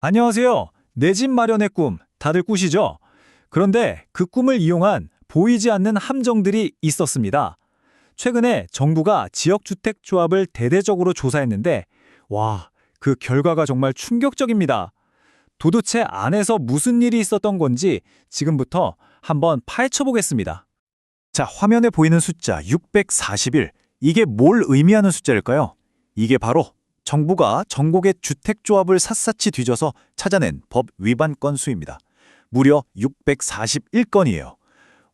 안녕하세요. 내 집 마련의 꿈, 다들 꾸시죠? 그런데 그 꿈을 이용한 보이지 않는 함정들이 있었습니다. 최근에 정부가 지역주택조합을 대대적으로 조사했는데, 와, 그 결과가 정말 충격적입니다. 도대체 안에서 무슨 일이 있었던 건지 지금부터 한번 파헤쳐 보겠습니다. 자, 화면에 보이는 숫자 641. 이게 뭘 의미하는 숫자일까요? 이게 바로 정부가 전국의 주택조합을 샅샅이 뒤져서 찾아낸 법 위반 건수입니다. 무려 641건이에요.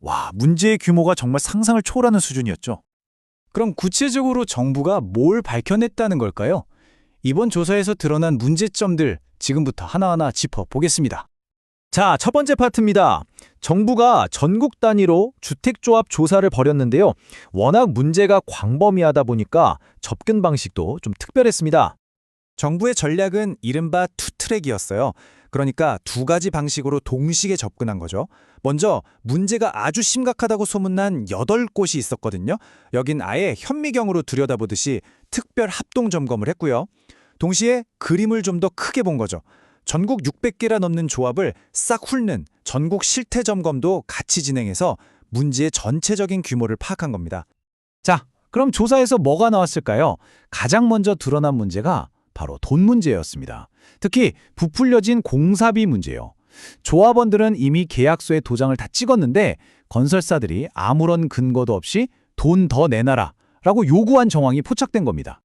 와, 문제의 규모가 정말 상상을 초월하는 수준이었죠. 그럼 구체적으로 정부가 뭘 밝혀냈다는 걸까요? 이번 조사에서 드러난 문제점들 지금부터 하나하나 짚어보겠습니다. 자, 첫 번째 파트입니다. 정부가 전국 단위로 주택조합 조사를 벌였는데요. 워낙 문제가 광범위하다 보니까 접근 방식도 좀 특별했습니다. 정부의 전략은 이른바 투트랙이었어요. 그러니까 두 가지 방식으로 동시에 접근한 거죠. 먼저 문제가 아주 심각하다고 소문난 8곳이 있었거든요. 여긴 아예 현미경으로 들여다보듯이 특별 합동 점검을 했고요. 동시에 그림을 좀 더 크게 본 거죠. 전국 600개나 넘는 조합을 싹 훑는 전국 실태 점검도 같이 진행해서 문제의 전체적인 규모를 파악한 겁니다. 자, 그럼 조사에서 뭐가 나왔을까요? 가장 먼저 드러난 문제가 바로 돈 문제였습니다. 특히 부풀려진 공사비 문제요. 조합원들은 이미 계약서에 도장을 다 찍었는데 건설사들이 아무런 근거도 없이 돈 더 내놔라 라고 요구한 정황이 포착된 겁니다.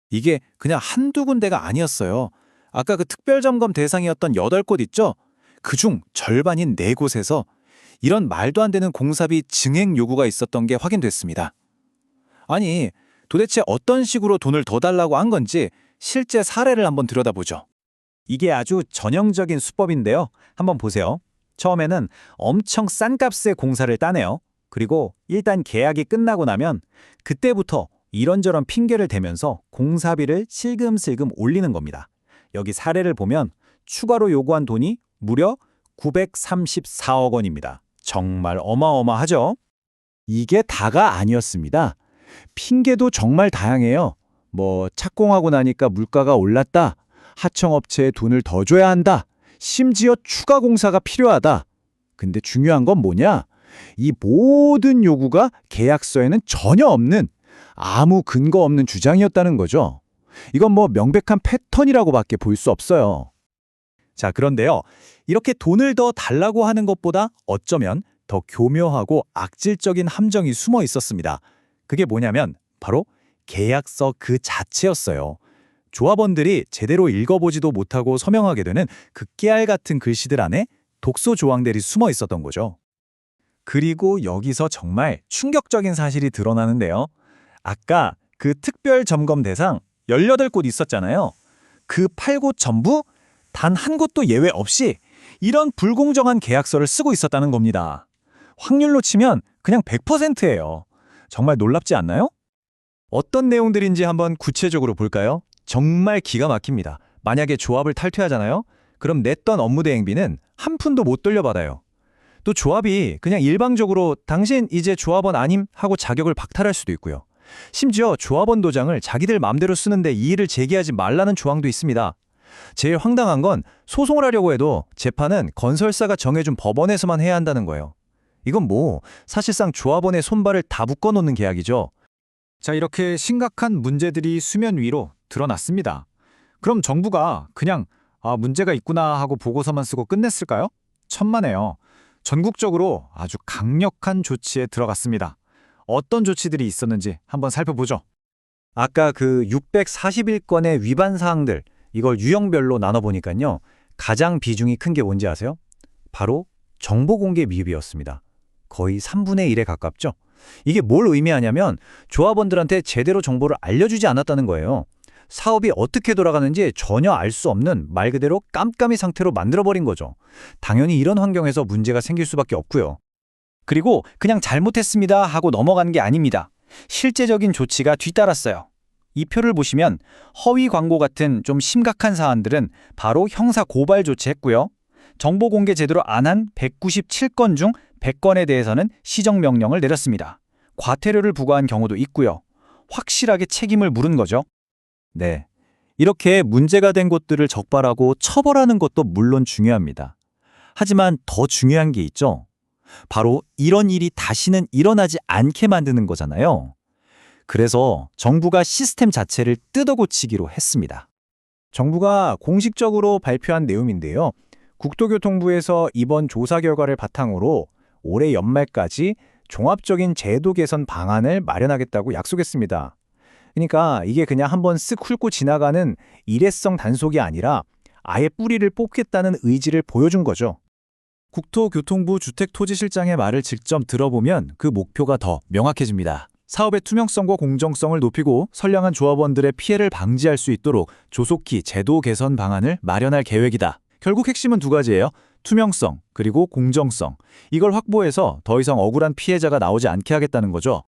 이게 그냥 한두 군데가 아니었어요. 아까 그 특별점검 대상이었던 8곳 있죠? 그중 절반인 4곳에서 이런 말도 안 되는 공사비 증액 요구가 있었던 게 확인됐습니다. 아니, 도대체 어떤 식으로 돈을 더 달라고 한 건지 실제 사례를 한번 들여다보죠. 이게 아주 전형적인 수법인데요. 한번 보세요. 처음에는 엄청 싼 값에 공사를 따내요. 그리고 일단 계약이 끝나고 나면 그때부터 이런저런 핑계를 대면서 공사비를 슬금슬금 올리는 겁니다. 여기 사례를 보면 추가로 요구한 돈이 무려 934억 원입니다. 정말 어마어마하죠? 이게 다가 아니었습니다. 핑계도 정말 다양해요. 착공하고 나니까 물가가 올랐다. 하청업체에 돈을 더 줘야 한다. 심지어 추가 공사가 필요하다. 근데 중요한 건 뭐냐? 이 모든 요구가 계약서에는 전혀 없는 아무 근거 없는 주장이었다는 거죠. 이건 명백한 패턴이라고밖에 볼 수 없어요. 자, 그런데요. 이렇게 돈을 더 달라고 하는 것보다 어쩌면 더 교묘하고 악질적인 함정이 숨어 있었습니다. 그게 뭐냐면 바로 계약서 그 자체였어요. 조합원들이 제대로 읽어보지도 못하고 서명하게 되는 그 깨알 같은 글씨들 안에 독소 조항들이 숨어 있었던 거죠. 그리고 여기서 정말 충격적인 사실이 드러나는데요. 아까 그 특별 점검 대상 18곳 있었잖아요. 그 8곳 전부 단 한 곳도 예외 없이 이런 불공정한 계약서를 쓰고 있었다는 겁니다. 확률로 치면 그냥 100%예요. 정말 놀랍지 않나요? 어떤 내용들인지 한번 구체적으로 볼까요? 정말 기가 막힙니다. 만약에 조합을 탈퇴하잖아요? 그럼 냈던 업무 대행비는 한 푼도 못 돌려받아요. 또 조합이 그냥 일방적으로 당신 이제 조합원 아님 하고 자격을 박탈할 수도 있고요. 심지어 조합원 도장을 자기들 마음대로 쓰는데 이의를 제기하지 말라는 조항도 있습니다. 제일 황당한 건 소송을 하려고 해도 재판은 건설사가 정해준 법원에서만 해야 한다는 거예요. 이건 사실상 조합원의 손발을 다 묶어놓는 계약이죠. 자, 이렇게 심각한 문제들이 수면 위로 드러났습니다. 그럼 정부가 그냥 문제가 있구나 하고 보고서만 쓰고 끝냈을까요? 천만에요. 전국적으로 아주 강력한 조치에 들어갔습니다. 어떤 조치들이 있었는지 한번 살펴보죠. 아까 그 641건의 위반 사항들, 이걸 유형별로 나눠보니까요. 가장 비중이 큰 게 뭔지 아세요? 바로 정보 공개 미흡이었습니다. 거의 3분의 1에 가깝죠? 이게 뭘 의미하냐면 조합원들한테 제대로 정보를 알려주지 않았다는 거예요. 사업이 어떻게 돌아가는지 전혀 알 수 없는 말 그대로 깜깜이 상태로 만들어버린 거죠. 당연히 이런 환경에서 문제가 생길 수밖에 없고요. 그리고 그냥 잘못했습니다 하고 넘어간 게 아닙니다. 실제적인 조치가 뒤따랐어요. 이 표를 보시면 허위 광고 같은 좀 심각한 사안들은 바로 형사 고발 조치했고요. 정보 공개 제대로 안 한 197건 중 100건에 대해서는 시정명령을 내렸습니다. 과태료를 부과한 경우도 있고요. 확실하게 책임을 물은 거죠. 네, 이렇게 문제가 된 곳들을 적발하고 처벌하는 것도 물론 중요합니다. 하지만 더 중요한 게 있죠. 바로 이런 일이 다시는 일어나지 않게 만드는 거잖아요. 그래서 정부가 시스템 자체를 뜯어고치기로 했습니다. 정부가 공식적으로 발표한 내용인데요. 국토교통부에서 이번 조사 결과를 바탕으로 올해 연말까지 종합적인 제도 개선 방안을 마련하겠다고 약속했습니다. 그러니까 이게 그냥 한번 쓱 훑고 지나가는 일회성 단속이 아니라 아예 뿌리를 뽑겠다는 의지를 보여준 거죠. 국토교통부 주택토지실장의 말을 직접 들어보면 그 목표가 더 명확해집니다. 사업의 투명성과 공정성을 높이고 선량한 조합원들의 피해를 방지할 수 있도록 조속히 제도 개선 방안을 마련할 계획이다. 결국 핵심은 두 가지예요. 투명성, 그리고 공정성. 이걸 확보해서 더 이상 억울한 피해자가 나오지 않게 하겠다는 거죠.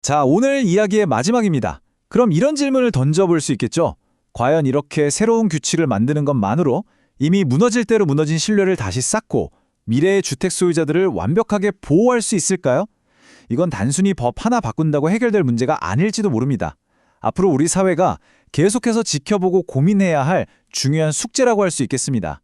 자, 오늘 이야기의 마지막입니다. 그럼 이런 질문을 던져볼 수 있겠죠? 과연 이렇게 새로운 규칙을 만드는 것만으로 이미 무너질 대로 무너진 신뢰를 다시 쌓고 미래의 주택 소유자들을 완벽하게 보호할 수 있을까요? 이건 단순히 법 하나 바꾼다고 해결될 문제가 아닐지도 모릅니다. 앞으로 우리 사회가 계속해서 지켜보고 고민해야 할 중요한 숙제라고 할 수 있겠습니다.